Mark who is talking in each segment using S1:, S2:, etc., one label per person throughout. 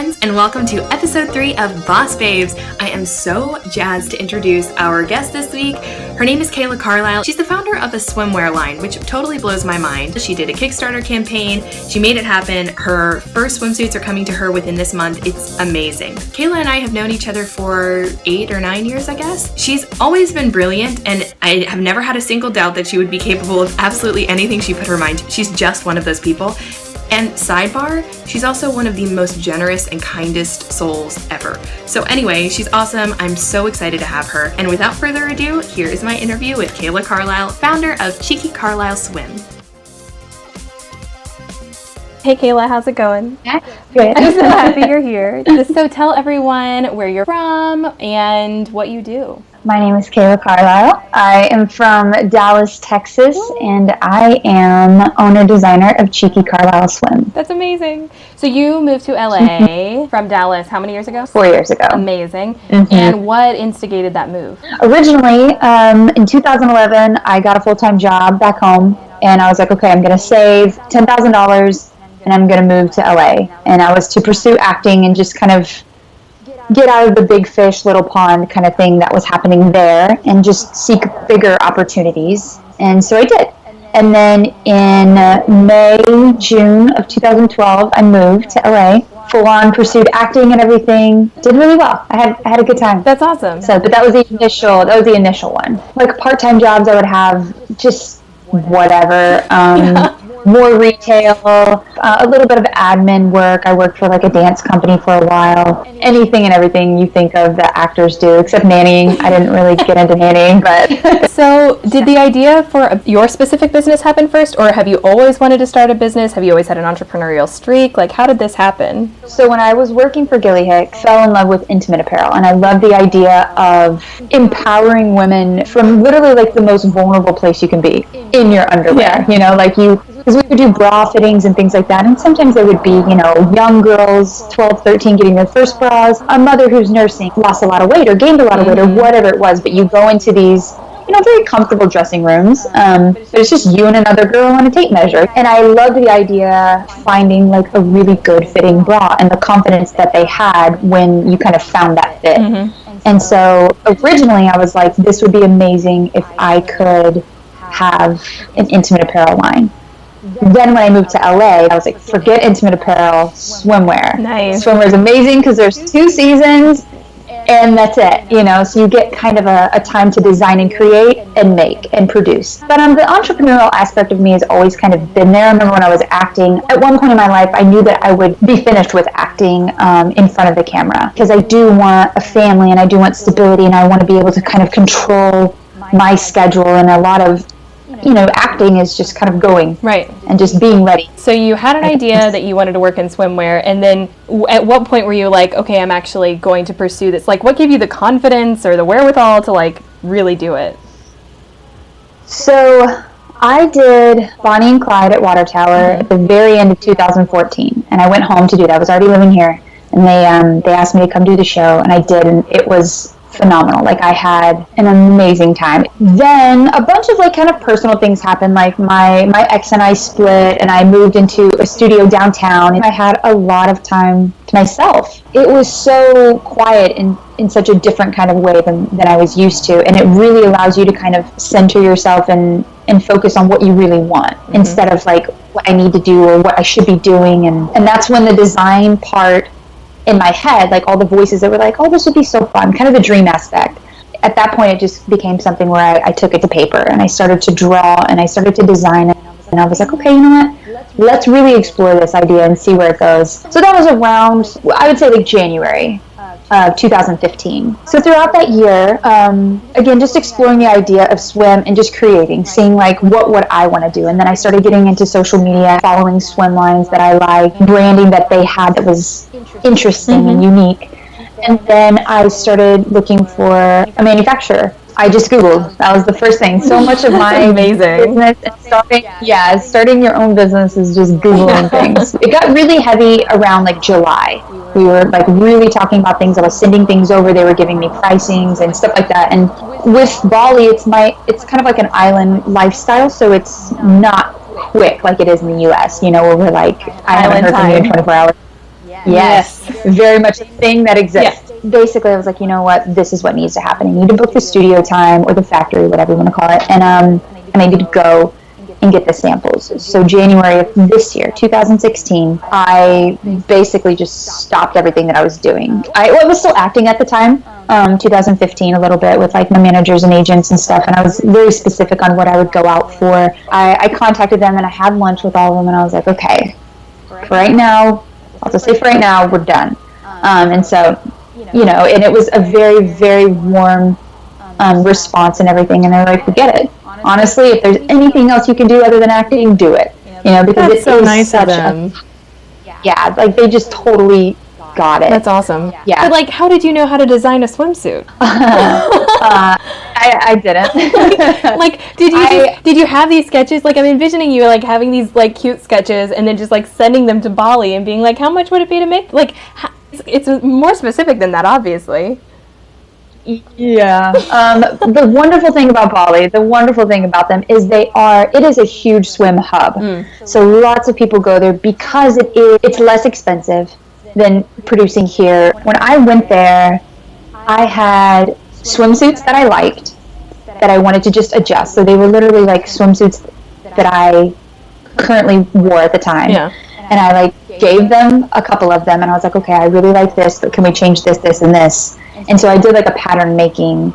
S1: friends, and welcome to episode 3 of Boss Babes. I am so jazzed to introduce our guest this week. Her name is Kayla Carlyle. She's the founder of a swimwear line, which totally blows my mind. She did a Kickstarter campaign. She made it happen. Her first swimsuits are coming to her within this month. It's amazing. Kayla and I have known each other for 8 or 9 years, I guess. She's always been brilliant, and I have never had a single doubt that she would be capable of absolutely anything she put her mind to. She's just one of those people. And sidebar, she's also one of the most generous and kindest souls ever. So anyway, she's awesome. I'm so excited to have her. And without further ado, here is my interview with Kayla Carlyle, founder of Cheeky Carlyle Swim. Hey Kayla, how's it going?
S2: Good.
S1: I'm so happy you're here. So tell everyone where you're from and what you do.
S2: My name is Kayla Carlyle. I am from Dallas, Texas, and I am owner-designer of Cheeky Carlyle Swim.
S1: That's amazing. So you moved to LA from Dallas how many years ago?
S2: 4 years ago.
S1: Amazing. Mm-hmm. And what instigated that move?
S2: Originally, in 2011, I got a full-time job back home, and I was like, okay, I'm going to save $10,000, and I'm going to move to LA. And I was to pursue acting and just kind of get out of the big fish, little pond kind of thing that was happening there and just seek bigger opportunities. And so I did. And then in May, June of 2012, I moved to LA, full on pursued acting and everything. Did really well. I had a good time.
S1: That's awesome.
S2: So, but that was the initial one. Like part-time jobs I would have, just whatever. More retail, a little bit of admin work. I worked for like a dance company for a while. Anything and everything you think of that actors do, except nannying. I didn't really get into nannying, but...
S1: So did the idea for your specific business happen first, or have you always wanted to start a business? Have you always had an entrepreneurial streak? Like, how did this happen?
S2: So when I was working for Gilly Hicks, fell in love with intimate apparel, and I love the idea of empowering women from literally like the most vulnerable place you can be, in your underwear.
S1: Yeah.
S2: You know, like because we would do bra fittings and things like that, and sometimes they would be, young girls, 12, 13, getting their first bras, a mother who's nursing, lost a lot of weight or gained a lot of weight or whatever it was, but you go into these very comfortable dressing rooms, but it's just you and another girl on a tape measure. And I love the idea of finding like a really good fitting bra and the confidence that they had when you kind of found that fit. And so originally I was like, this would be amazing if I could have an intimate apparel line. Then when I moved to LA, I was like, forget intimate apparel, swimwear.
S1: Nice.
S2: Swimwear is amazing because there's 2 seasons and that's it, so you get kind of a time to design and create and make and produce. But the entrepreneurial aspect of me has always kind of been there. I remember when I was acting, at one point in my life, I knew that I would be finished with acting in front of the camera because I do want a family and I do want stability and I want to be able to kind of control my schedule, and a lot of acting is just kind of going
S1: right
S2: and just being ready.
S1: So you had an idea that you wanted to work in swimwear, and then at what point were you like, okay, I'm actually going to pursue this? Like, what gave you the confidence or the wherewithal to like really do it?
S2: So I did Bonnie and Clyde at Water Tower at the very end of 2014, and I went home to do that. I was already living here, and they asked me to come do the show, and I did, and it was phenomenal. Like, I had an amazing time. Then a bunch of like kind of personal things happened. Like my ex and I split, and I moved into a studio downtown, and I had a lot of time to myself. It was so quiet in such a different kind of way than I was used to, and it really allows you to kind of center yourself and focus on what you really want instead of like what I need to do or what I should be doing, and that's when the design part in my head, like all the voices that were like, oh, this would be so fun, kind of the dream aspect. At that point, it just became something where I took it to paper and I started to draw and I started to design it. And I was like, okay, you know what? Let's really explore this idea and see where it goes. So that was around, I would say like January of 2015. So throughout that year, again, just exploring the idea of swim and just creating, seeing like what would I want to do. And then I started getting into social media, following swim lines that I like, branding that they had that was interesting and unique. And then I started looking for a manufacturer. I just Googled. That was the first thing. So much of my
S1: amazing
S2: business and starting your own business is just Googling things. It got really heavy around like July. We were like really talking about things. I was sending things over. They were giving me pricings and stuff like that. And with Bali, it's kind of like an island lifestyle, so it's not quick like it is in the U.S. Where we're like, I haven't heard from you in 24 hours. Yes. Very much a thing that exists. Basically, I was like, you know what? This is what needs to happen. I need to book the studio time or the factory, whatever you want to call it. And I need to go and get the samples. So January of this year, 2016, I basically just stopped everything that I was doing. I was still acting at the time, 2015 a little bit with like my managers and agents and stuff, and I was very specific on what I would go out for. I contacted them and I had lunch with all of them, and I was like, okay, for right now, I'll just say for right now, we're done. And so, you know, and it was a very, very warm response and everything, and they're like, we get it. Honestly, if there's anything else you can do other than acting, do it. You know, because it's so nice of them. Yeah, like they just totally got it.
S1: That's awesome.
S2: Yeah.
S1: But like, how did you know how to design a swimsuit?
S2: I didn't.
S1: Like, did you have these sketches? Like, I'm envisioning you like having these like cute sketches and then just like sending them to Bali and being like, how much would it be to make? Like, it's more specific than that, obviously.
S2: Yeah. The wonderful thing about Bali, the wonderful thing about them is it is a huge swim hub. So lots of people go there because it's less expensive than producing here. When I went there, I had swimsuits that I liked, that I wanted to just adjust. So they were literally like swimsuits that I currently wore at the time. Yeah. And I like gave them a couple of them and I was like, okay, I really like this, but can we change this, this, and this? And so I did like a pattern making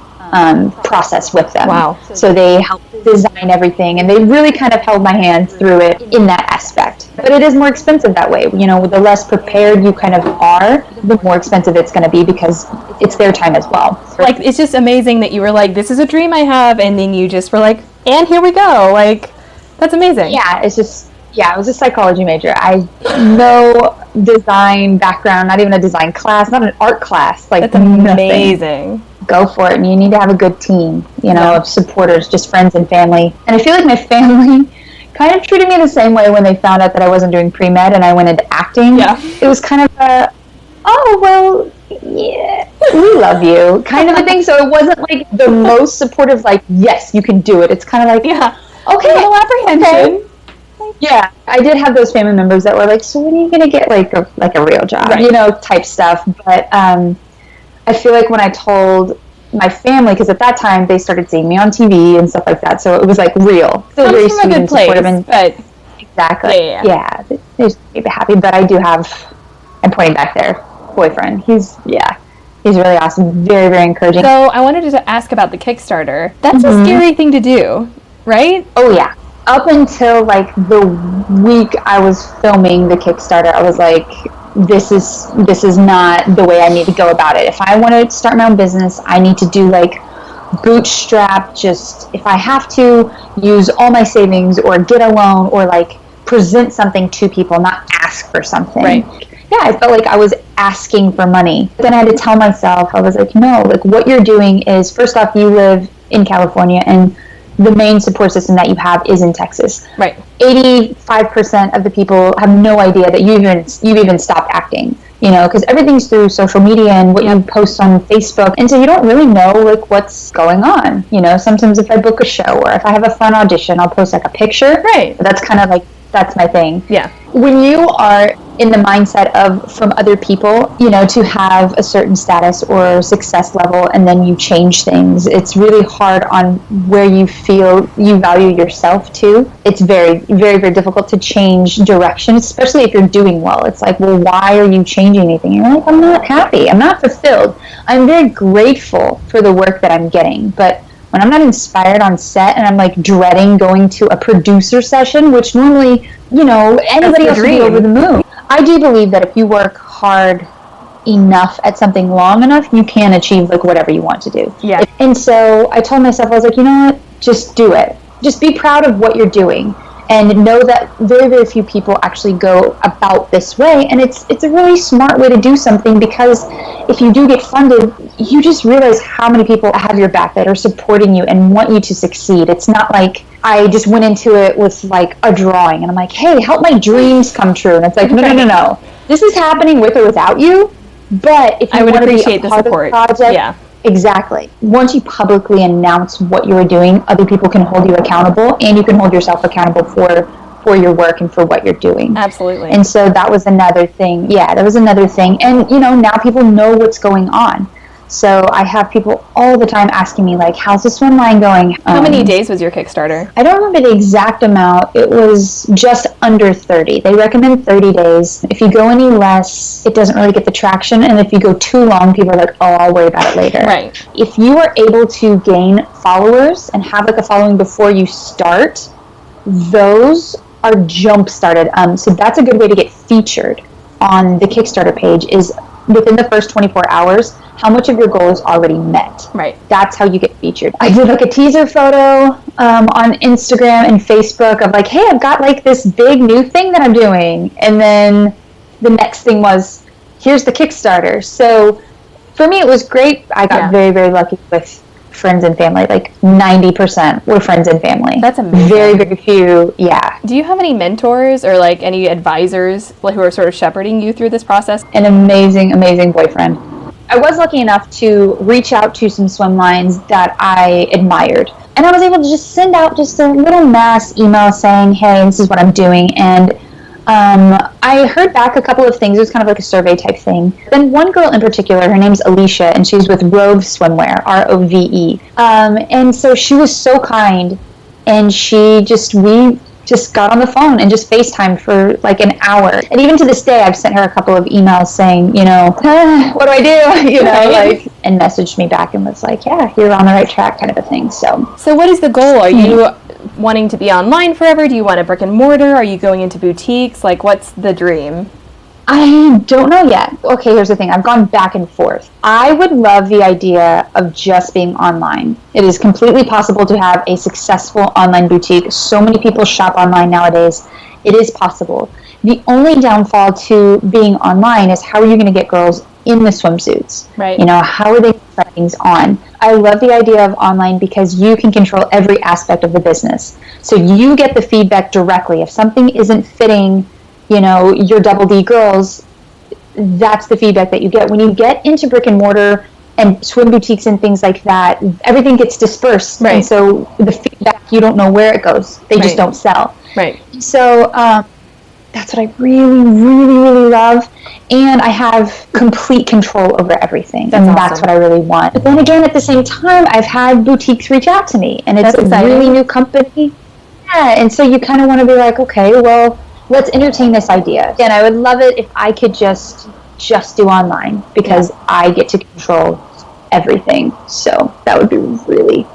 S2: process with them. Wow. So they helped design everything and they really kind of held my hand through it in that aspect. But it is more expensive that way. You know, the less prepared you kind of are, the more expensive it's going to be because it's their time as well.
S1: Like, it's just amazing that you were like, this is a dream I have, and then you just were like, and here we go. Like, that's amazing.
S2: Yeah, it's just... Yeah, I was a psychology major. I no design background, not even a design class, not an art class. Like,
S1: that's amazing.
S2: Nothing. Go for it, and you need to have a good team, you know, of supporters, just friends and family. And I feel like my family kind of treated me the same way when they found out that I wasn't doing pre-med and I went into acting. Yeah. It was kind of a, oh, well, yeah, we love you kind of a thing. So it wasn't like the most supportive, like, yes, you can do it. It's kind of like, yeah, okay, a little apprehension. Okay. Yeah, I did have those family members that were like, so when are you going to get like a real job, right, you know, type stuff. But I feel like when I told my family, because at that time they started seeing me on TV and stuff like that, so it was like real. Still very sweet and supportive. But exactly, yeah, they just made me happy. But I do have, I'm pointing back there, boyfriend. He's really awesome, very, very encouraging.
S1: So I wanted to ask about the Kickstarter. That's a scary thing to do, right?
S2: Oh yeah. Up until like the week I was filming the Kickstarter, I was like, this is not the way I need to go about it. If I want to start my own business, I need to do like bootstrap, just if I have to use all my savings or get a loan or like present something to people, not ask for something. Right. Yeah, I felt like I was asking for money. But then I had to tell myself, I was like, no, like what you're doing is, first off, you live in California and the main support system that you have is in Texas. Right. 85% of the people have no idea that you've even stopped acting, you know, because everything's through social media and what you post on Facebook. And so you don't really know like what's going on. You know, sometimes if I book a show or if I have a fun audition, I'll post like a picture. Right. But that's kind of like, that's my thing. Yeah. When you are in the mindset of from other people, you know, to have a certain status or success level and then you change things, it's really hard on where you feel you value yourself too. It's very, very, very difficult to change direction, especially if you're doing well. It's like, well, why are you changing anything? You're like, I'm not happy. I'm not fulfilled. I'm very grateful for the work that I'm getting, but when I'm not inspired on set and I'm like dreading going to a producer session, which normally, you know, anybody else would be over the moon. I do believe that if you work hard enough at something long enough, you can achieve like whatever you want to do. Yeah. And so I told myself, I was like, you know what? Just do it. Just be proud of what you're doing. And know that very, very few people actually go about this way. And it's a really smart way to do something, because if you do get funded, you just realize how many people have your back that are supporting you and want you to succeed. It's not like I just went into it with like a drawing and I'm like, hey, help my dreams come true. And it's like, no. This is happening with or without you. But if you want to be a part of the project, yeah. Exactly. Once you publicly announce what you are doing, other people can hold you accountable, and you can hold yourself accountable for for your work and for what you're doing.
S1: Absolutely.
S2: And so that was another thing. Yeah, that was another thing. And, you know, now people know what's going on. So I have people all the time asking me, like, how's the swim line going?
S1: How many days was your Kickstarter?
S2: I don't remember the exact amount. It was just under 30. They recommend 30 days. If you go any less, it doesn't really get the traction. And if you go too long, people are like, oh, I'll worry about it later.
S1: Right.
S2: If you are able to gain followers and have like a following before you start, those are jump started. So that's a good way to get featured on the Kickstarter page, is within the first 24 hours, how much of your goal is already met.
S1: Right.
S2: That's how you get featured. I did like a teaser photo on Instagram and Facebook of like, hey, I've got like this big new thing that I'm doing. And then the next thing was, here's the Kickstarter. So for me, it was great. I got very, very lucky with friends and family. Like 90% were friends and family.
S1: That's amazing.
S2: Very, very few. Yeah.
S1: Do you have any mentors or like any advisors who are sort of shepherding you through this process?
S2: An amazing, amazing boyfriend. I was lucky enough to reach out to some swim lines that I admired. And I was able to just send out just a little mass email saying, hey, this is what I'm doing. And I heard back a couple of things. It was kind of like a survey type thing. Then one girl in particular, her name's Alicia, and she's with Rove Swimwear, ROVE. And so she was so kind, and we just got on the phone and just FaceTimed for like an hour. And even to this day, I've sent her a couple of emails saying, you know, what do I do? You know, like, and messaged me back and was like, yeah, you're on the right track, kind of a thing. So
S1: what is the goal? Are you wanting to be online forever? Do you want a brick and mortar? Are you going into boutiques? Like, what's the dream?
S2: I don't know yet. Okay, here's the thing. I've gone back and forth. I would love the idea of just being online. It is completely possible to have a successful online boutique. So many people shop online nowadays. It is possible. The only downfall to being online is, how are you going to get girls in the swimsuits?
S1: Right.
S2: You know, how are they putting things on? I love the idea of online because you can control every aspect of the business. So you get the feedback directly. If something isn't fitting, you know, your Double D girls, that's the feedback that you get. When you get into brick and mortar and swim boutiques and things like that, everything gets dispersed.
S1: Right.
S2: And so the feedback, you don't know where it goes. They just don't sell.
S1: Right.
S2: So that's what I really, really, really love. And I have complete control over everything.
S1: That's awesome.
S2: That's what I really want. But then again, at the same time, I've had boutiques reach out to me, and it's a really new company. Yeah, and so you kind of want to be like, okay, well, let's entertain this idea. And I would love it if I could just do online, because I get to control everything. So that would be really,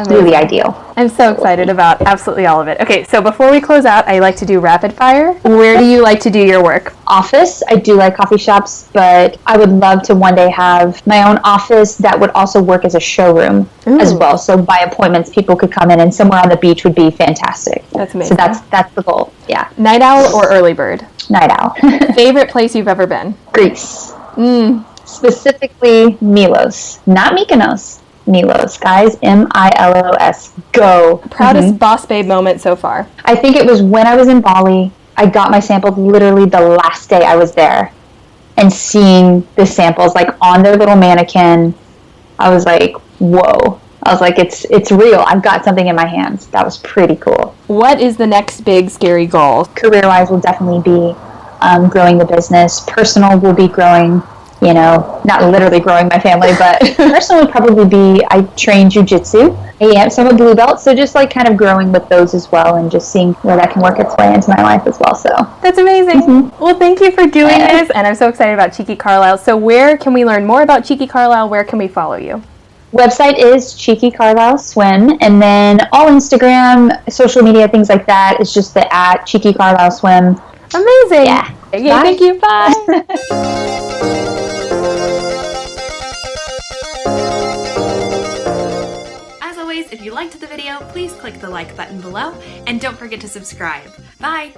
S2: really ideal.
S1: I'm so excited about absolutely all of it. Okay, so before we close out, I like to do rapid fire. Where do you like to do your work?
S2: Office. I do like coffee shops, but I would love to one day have my own office that would also work as a showroom as well. So by appointments, people could come in, and somewhere on the beach would be fantastic. That's amazing. So that's the goal. Yeah.
S1: Night owl or early bird?
S2: Night owl.
S1: Favorite place you've ever been?
S2: Greece. Specifically Milos, not Mykonos. Milos, guys, Milos. Go.
S1: Proudest boss babe moment so far?
S2: I think it was when I was in Bali. I got my samples literally the last day I was there, and seeing the samples like on their little mannequin, I was like, whoa. I was like, it's real. I've got something in my hands. That was pretty cool.
S1: What is the next big scary goal?
S2: Career-wise will definitely be growing the business. Personal will be growing, you know, not literally growing my family, but personal would probably be, I train jujitsu. I am somewhat blue belt, so just like kind of growing with those as well, and just seeing where that can work its way into my life as well. So
S1: that's amazing. Well, thank you for doing this, and I'm so excited about Cheeky Carlyle. So where can we learn more about Cheeky Carlyle? Where can we follow you?
S2: Website is Cheeky Carlyle Swim, and then all Instagram, social media, things like that is just the @Cheeky Carlyle Swim.
S1: Amazing.
S2: Yeah.
S1: Okay, thank you. Bye. As always, if you liked the video, please click the like button below, and don't forget to subscribe. Bye!